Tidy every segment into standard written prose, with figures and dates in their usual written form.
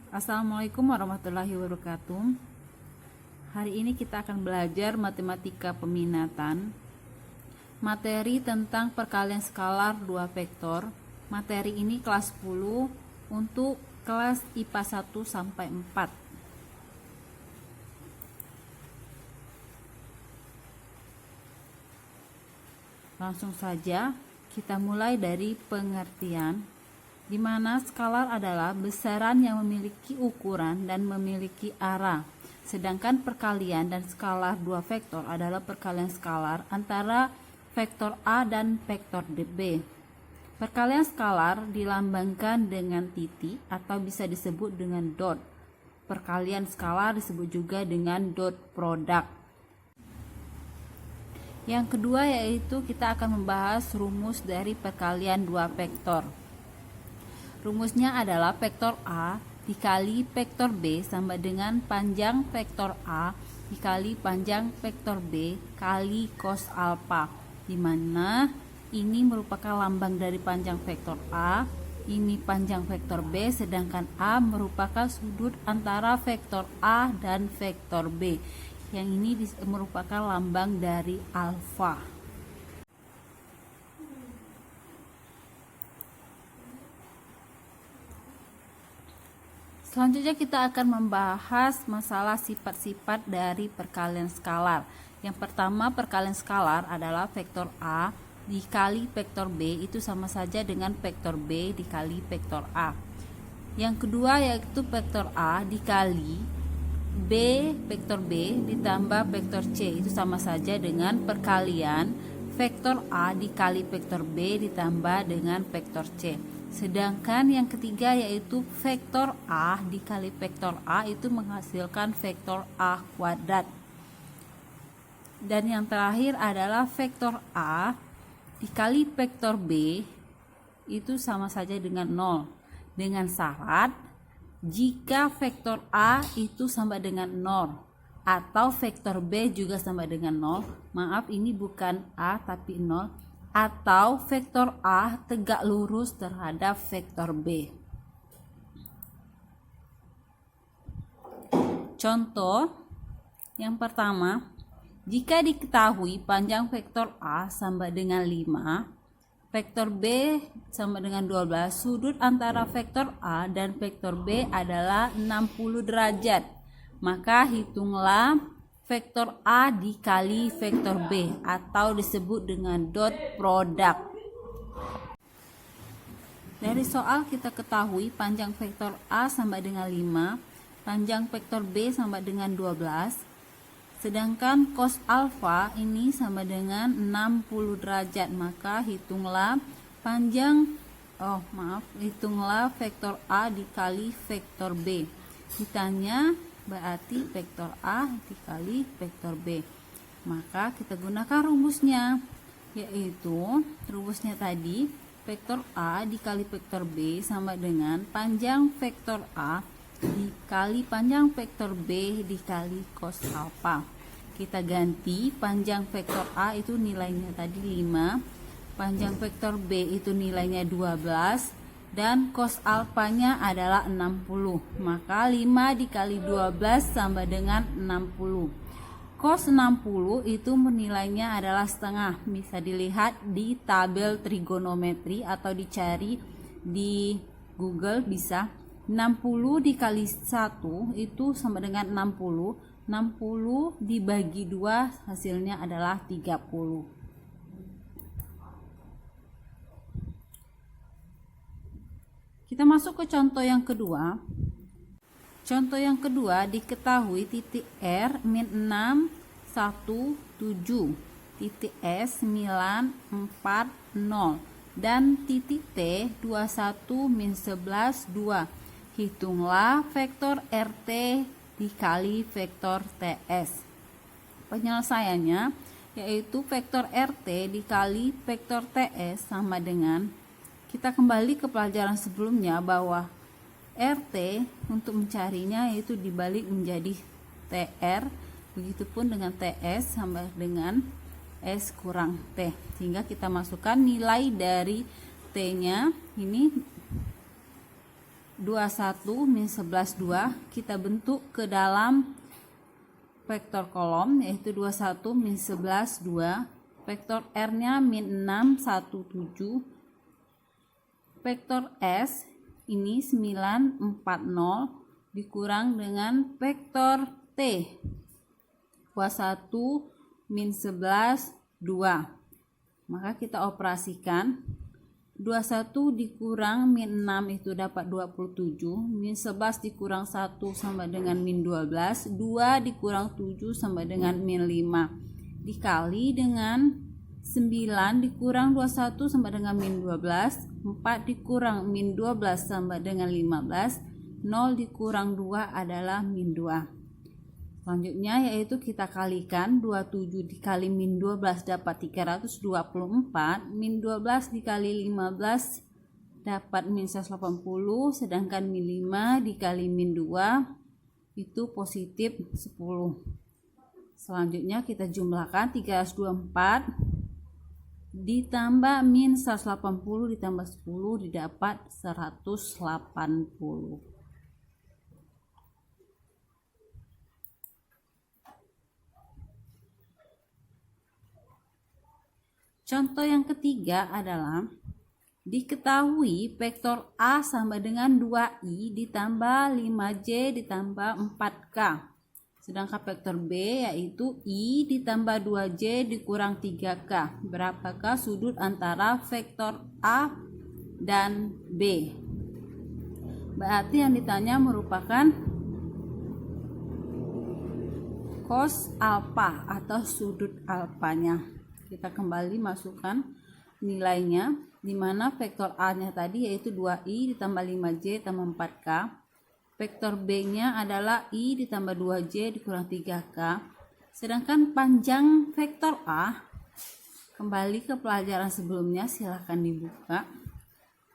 Assalamualaikum warahmatullahi wabarakatuh. Hari ini kita akan belajar matematika peminatan, materi tentang perkalian skalar 2 vektor. Materi ini kelas 10 untuk kelas IPA 1 sampai 4. Langsung saja kita mulai dari pengertian, di mana skalar adalah besaran yang memiliki ukuran dan memiliki arah. Sedangkan perkalian dan skalar 2 vektor adalah perkalian skalar antara vektor A dan vektor B. Perkalian skalar dilambangkan dengan titik atau bisa disebut dengan dot. Perkalian skalar disebut juga dengan dot product. Yang kedua yaitu kita akan membahas rumus dari perkalian 2 vektor. Rumusnya adalah vektor A dikali vektor B sama dengan panjang vektor A dikali panjang vektor B kali cos alfa, di mana ini merupakan lambang dari panjang vektor A, ini panjang vektor B, sedangkan A merupakan sudut antara vektor A dan vektor B. Yang ini merupakan lambang dari alfa. Selanjutnya kita akan membahas masalah sifat-sifat dari perkalian skalar. Yang pertama, perkalian skalar adalah vektor A dikali vektor B itu sama saja dengan vektor B dikali vektor A. Yang kedua yaitu vektor A dikali B vektor B ditambah vektor C itu sama saja dengan perkalian vektor A dikali vektor B ditambah dengan vektor C. Sedangkan yang ketiga yaitu vektor A dikali vektor A itu menghasilkan vektor A kuadrat. Dan yang terakhir adalah vektor A dikali vektor B itu sama saja dengan 0. Dengan syarat jika vektor A itu sama dengan 0 atau vektor B juga sama dengan 0. Maaf, ini bukan A tapi 0. Atau vektor A tegak lurus terhadap vektor B. Contoh yang pertama, jika diketahui panjang vektor A sama dengan 5, vektor B sama dengan 12, sudut antara vektor A dan vektor B adalah 60 derajat. Maka hitunglah vektor A dikali vektor B atau disebut dengan dot product. Dari soal kita ketahui panjang vektor A sama dengan 5, panjang vektor B sama dengan 12, sedangkan cos alfa ini sama dengan 60 derajat. Maka hitunglah hitunglah vektor A dikali vektor B. Ditanya berarti vektor A dikali vektor B. Maka kita gunakan rumusnya, yaitu rumusnya tadi vektor A dikali vektor B sama dengan panjang vektor A dikali panjang vektor B dikali cos alfa. Kita ganti panjang vektor A itu nilainya tadi 5, panjang vektor B itu nilainya 12, dan cos alfanya adalah 60. Maka 5 dikali 12 sama dengan 60. Cos 60 itu nilainya adalah setengah. Bisa dilihat di tabel trigonometri atau dicari di Google bisa. 60 dikali 1 itu sama dengan 60. 60 dibagi 2 hasilnya adalah 30. Kita masuk ke contoh yang kedua. Contoh yang kedua diketahui titik R min 6, 1, 7, titik S 9, 4, 0, dan titik T 21, min 11, 2. Hitunglah vektor RT dikali vektor TS. Penyelesaiannya yaitu vektor RT dikali vektor TS sama dengan, kita kembali ke pelajaran sebelumnya bahwa RT untuk mencarinya yaitu dibalik menjadi TR, begitupun dengan TS sama dengan S kurang T, sehingga kita masukkan nilai dari T nya ini 21 min 11 2 kita bentuk ke dalam vektor kolom, yaitu 21 min 11 2. Vektor R nya min 6 1 7. Vektor S ini 9 4 0 dikurang dengan vektor T 21 min 11 2. Maka kita operasikan 21 dikurang min 6 itu dapat 27, min 11 dikurang 1 sama dengan min 12, 2 dikurang 7 sama dengan min 5, dikali dengan 9 dikurang 21 sama dengan min 12, 4 dikurang min 12 sama dengan 15, 0 dikurang 2 adalah min 2. Selanjutnya yaitu kita kalikan 27 dikali min 12 dapat 324, min 12 dikali 15 dapat min 180, sedangkan min 5 dikali min 2 itu positif 10. Selanjutnya kita jumlahkan 324 ditambah min 180 ditambah 10 didapat 180. Contoh yang ketiga adalah diketahui vektor A sama dengan 2i ditambah 5j ditambah 4k. Sedangkan vektor B yaitu i ditambah 2j dikurang 3k. Berapakah sudut antara vektor A dan B? Berarti yang ditanya merupakan cos alfa atau sudut alfanya. Kita kembali masukkan nilainya, di mana vektor A-nya tadi yaitu 2i ditambah 5j tambah 4k. Vektor B-nya adalah i ditambah 2j dikurang 3k. Sedangkan panjang vektor A, kembali ke pelajaran sebelumnya, silahkan dibuka,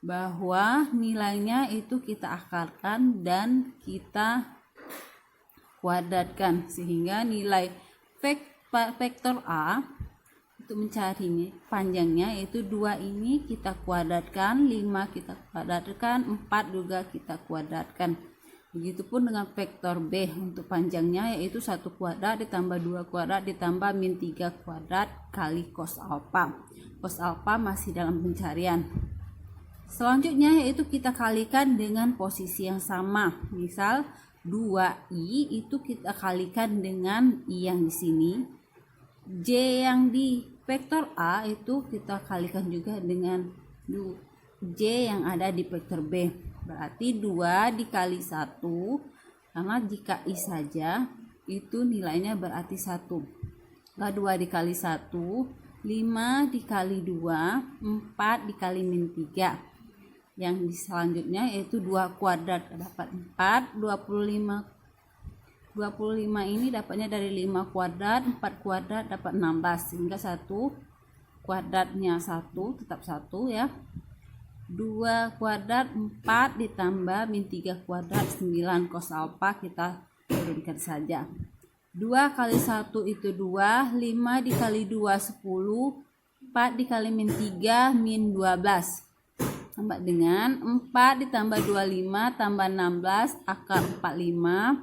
bahwa nilainya itu kita akarkan dan kita kuadratkan, sehingga nilai vektor A untuk mencari panjangnya yaitu 2 ini kita kuadratkan, 5 kita kuadratkan, 4 juga kita kuadratkan. Begitupun dengan vektor B, untuk panjangnya yaitu 1 kuadrat ditambah 2 kuadrat ditambah min 3 kuadrat kali cos alfa. Cos alfa masih dalam pencarian. Selanjutnya yaitu kita kalikan dengan posisi yang sama. Misal 2i itu kita kalikan dengan i yang di sini. J yang di vektor A itu kita kalikan juga dengan J yang ada di vektor B. Berarti 2 dikali 1, karena jika I saja itu nilainya berarti 1. 2 dikali 1, 5 dikali 2, 4 dikali min 3. Yang selanjutnya yaitu 2 kuadrat dapat 4, 25 ini dapatnya dari 5 kuadrat, 4 kuadrat dapat 16, sehingga 1 kuadratnya 1 tetap 1 ya. 2 kuadrat 4 ditambah min 3 kuadrat 9, cos alfa kita turunkan saja. 2 kali 1 itu 2, 5 dikali 2 10, 4 dikali min 3 min 12. Tambah dengan 4 ditambah 25 tambah 16 akar 45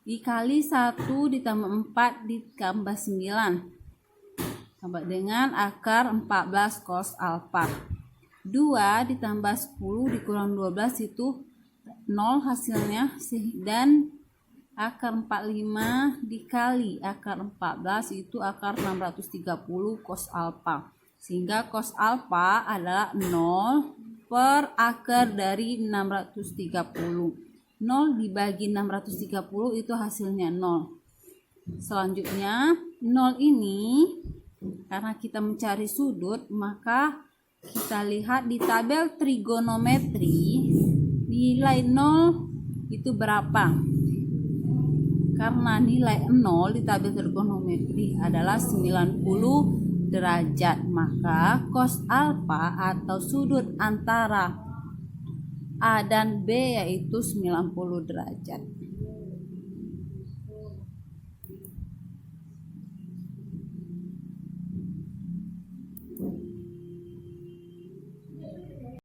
dikali 1 ditambah 4 ditambah 9 tambah dengan akar 14 cos alfa. 2 ditambah 10 dikurang 12 itu 0 hasilnya, dan akar 45 dikali akar 14 itu akar 630 cos alfa, sehingga cos alfa adalah 0 per akar dari 630. 0 dibagi 630 itu hasilnya 0. Selanjutnya 0 ini karena kita mencari sudut, maka kita lihat di tabel trigonometri nilai 0 itu berapa. Karena nilai 0 di tabel trigonometri adalah 90 derajat, maka cos alfa atau sudut antara A dan B yaitu 90 derajat.